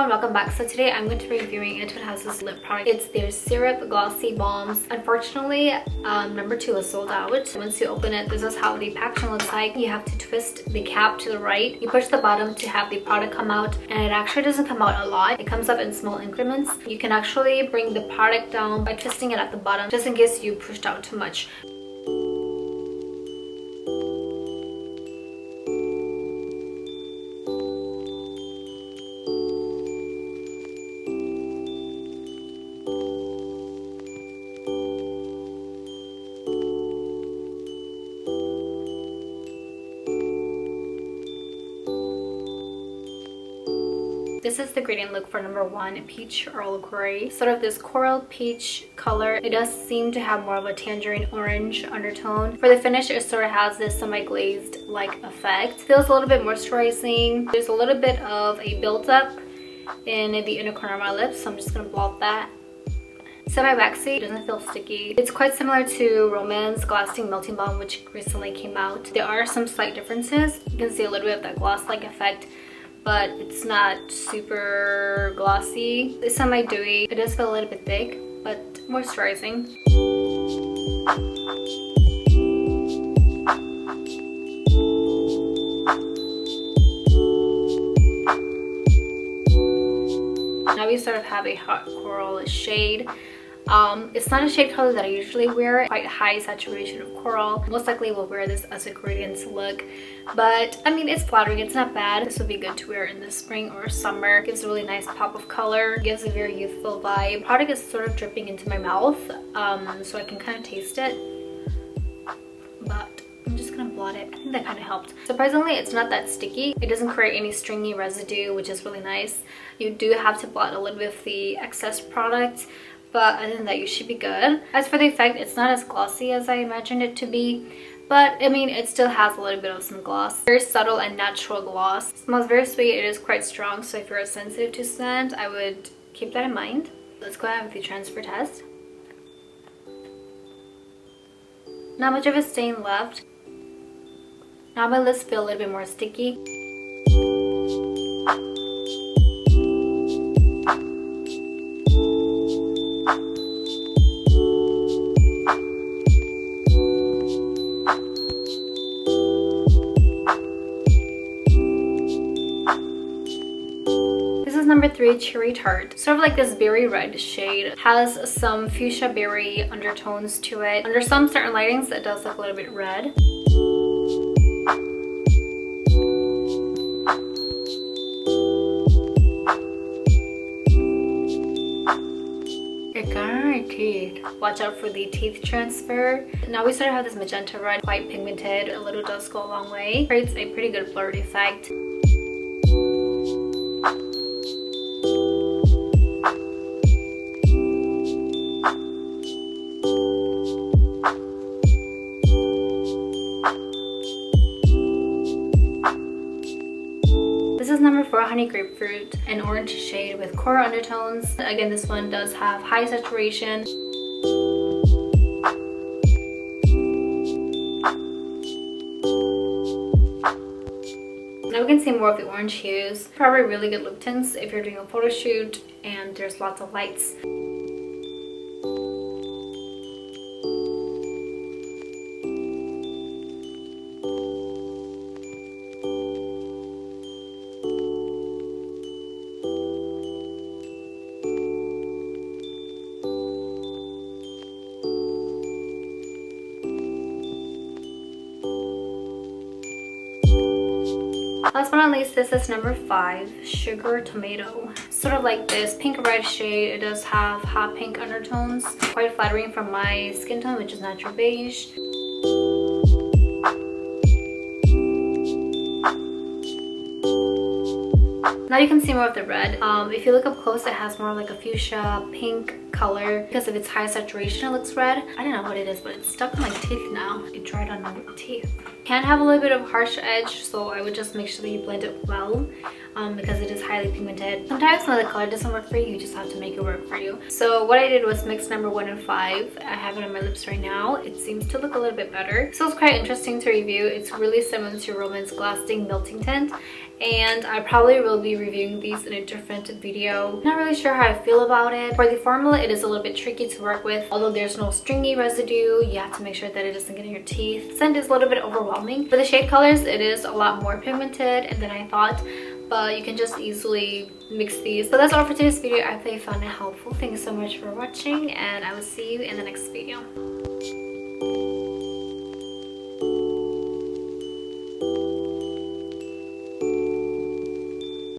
everyone, welcome back. So today I'm going to be reviewing Etude has this lip product. It's their Syrup Glossy Balms. Unfortunately, number 2 is sold out. Once you open it, this is how the packaging looks like. You have to twist the cap to the right. You push the bottom to have the product come out, and it actually doesn't come out a lot. It comes up in small increments. You can actually bring the product down by twisting it at the bottom, just in case you pushed out too much. This is the gradient look for number 1, Peach Earl Grey. Sort of this coral peach color. It does seem to have more of a tangerine orange undertone. For the finish, it sort of has this semi-glazed like effect. Feels a little bit moisturizing. There's a little bit of a build-up in the inner corner of my lips, so I'm just gonna blot that. Semi-waxy, doesn't feel sticky. It's quite similar to Romance Glossy Melting Balm, which recently came out. There are some slight differences. You can see a little bit of that gloss-like effect, but it's not super glossy. It's semi-dewy. It does feel a little bit thick, but moisturizing. Now we sort of have a hot coral shade. It's not a shade color that I usually wear. Quite high saturation of coral. Most likely will wear this as a gradient look, but I mean, it's flattering. It's not bad. This would be good to wear in the spring or summer. Gives a really nice pop of color. Gives a very youthful vibe. The product is sort of dripping into my mouth, so I can kind of taste it, but I'm just gonna blot it. I think that kind of helped. Surprisingly, it's not that sticky. It doesn't create any stringy residue, which is really nice. You do have to blot a little bit of the excess product, but other than that, you should be good. As for the effect, it's not as glossy as I imagined it to be, but I mean, it still has a little bit of some gloss. Very subtle and natural gloss. It smells very sweet. It is quite strong, so if you're sensitive to scent, I would keep that in mind. Let's go ahead with the transfer test. Not much of a stain left. Now my lips feel a little bit more sticky. Number 3, Cherry Tart. Sort of like this berry red shade. Has some fuchsia berry undertones to it. Under some certain lightings, it does look a little bit red. It got on my teeth. Watch out for the teeth transfer. Now we sort of have this magenta red, quite pigmented. A little does go a long way. Creates a pretty good blurred effect. This is number 4, Honey Grapefruit, an orange shade with coral undertones. Again, this one does have high saturation. Now we can see more of the orange hues. Probably really good lip tints if you're doing a photo shoot and there's lots of lights. Last but not least, this is number 5, Sugar Tomato. Sort of like this pink red shade. It does have hot pink undertones. Quite flattering for my skin tone, which is natural beige. Now you can see more of the red. If you look up close, it has more like a fuchsia pink color because of its high saturation. It looks red. I don't know what it is, but it's stuck in my teeth now. It dried on my teeth. Can have a little bit of harsh edge, so I would just make sure that you blend it well because it is highly pigmented. Sometimes when the color doesn't work for you, you just have to make it work for you. So what I did was mix number 1 and 5. I have it on my lips right now. It seems to look a little bit better. So it's quite interesting to review. It's really similar to Romance Lasting Melting Tint, and I probably will be reviewing these in a different video. Not really sure how I feel about it. For the formula, it is a little bit tricky to work with. Although there's no stringy residue, you have to make sure that it doesn't get in your teeth. Scent is a little bit overwhelming. For the shade colors, it is a lot more pigmented than I thought, but you can just easily mix these. So that's all for today's video. I hope you found it helpful. Thank you so much for watching, and I will see you in the next video.